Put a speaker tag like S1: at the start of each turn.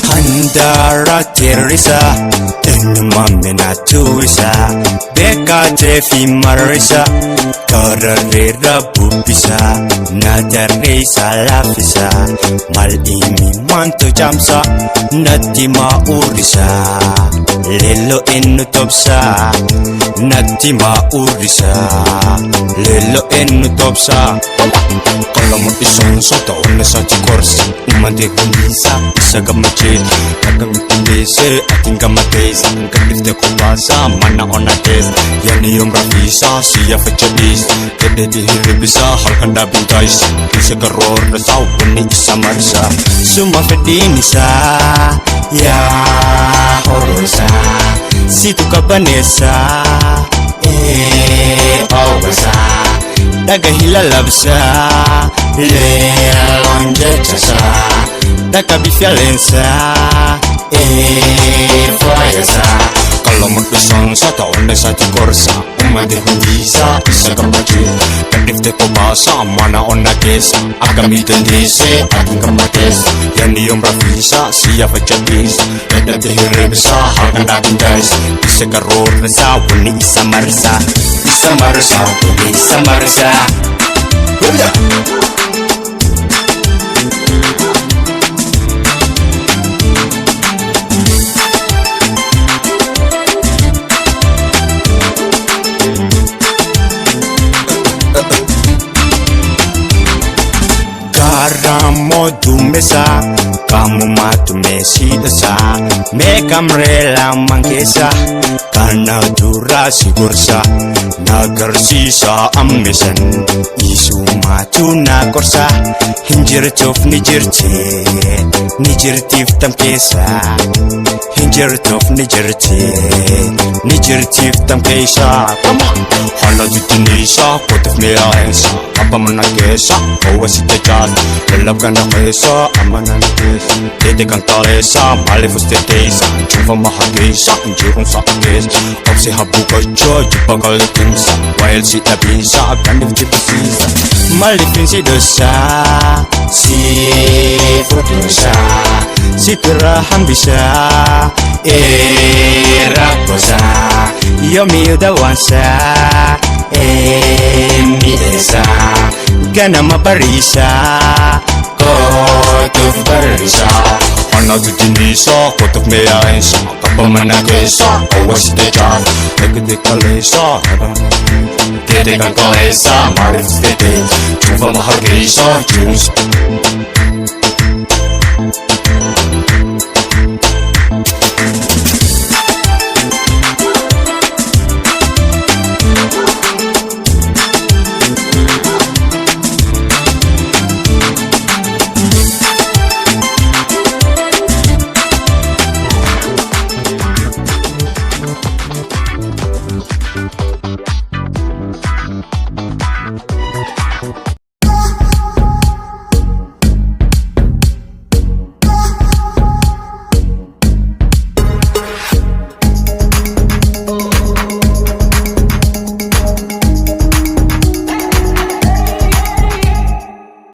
S1: Handara Teresa Enumamena Tuisa Beka Jefi Marisa Kararera Bubisa Nadaresa Lafisa Malimi Manto Jamsa Natima Urisa Lelo Enu Topsa Natima Urisa Lelo Enu Topsa Kalau mo isang soto na sa chikorsa Umande kumisa isa gamachit Kagamutindese ating gamatesa Katifte kubasa mana onates Yani yung rafisa siya fachadis Kede di hiribisa halkanda bintais Isa garor na sa upuni isa marsa Sumafedinisa Ya horosa Situ kabanesa Obasa Daga hilalabsa Lelonje chasa Daga bifialensa Fayasa Kalau magpisang sa taon na sa tikorsa Umade hundisa Isa kamachit Kadifte ko basa Mana on na kesa Agamitin dise Ating kamates Yani yung rafisa Siya fachadis Kada tihiribsa Halkan dating guys Isa garor na sa Wani isa marsa Isa marsa Wani isa marsa Karamo dumesa Kamu matumesi dasa Mekam rela mangkesa Karena dura sigursa Nagarsisa ammesan Isu matu na korsa Hinjir tof nijirte Nijirtif tamkesa Hinjir tof nijirte Nijirtif tamkesa Hala dutinisa Kotif meaensa Apa menakesa Bawa si tejas Lelap ganda kesa Amanan kesa Dede kang talesa Malefus tetesa Jumpa mahagesa Injirun sa akes Opsi habuka joy Jumpa kalitinsa While si tabisa Gandif jipusisa Malifin si dosa Si futusa Si pirahan bisa Rakosa Yomi udawansa Midesa Gana maparisa Kotuf barisa Hana tutinisa Kotuf meaensa Kapamanagesa Awas tejas Negede kalesa Dede kan kalesa Marif tete Jumpa mahagesa Jumpa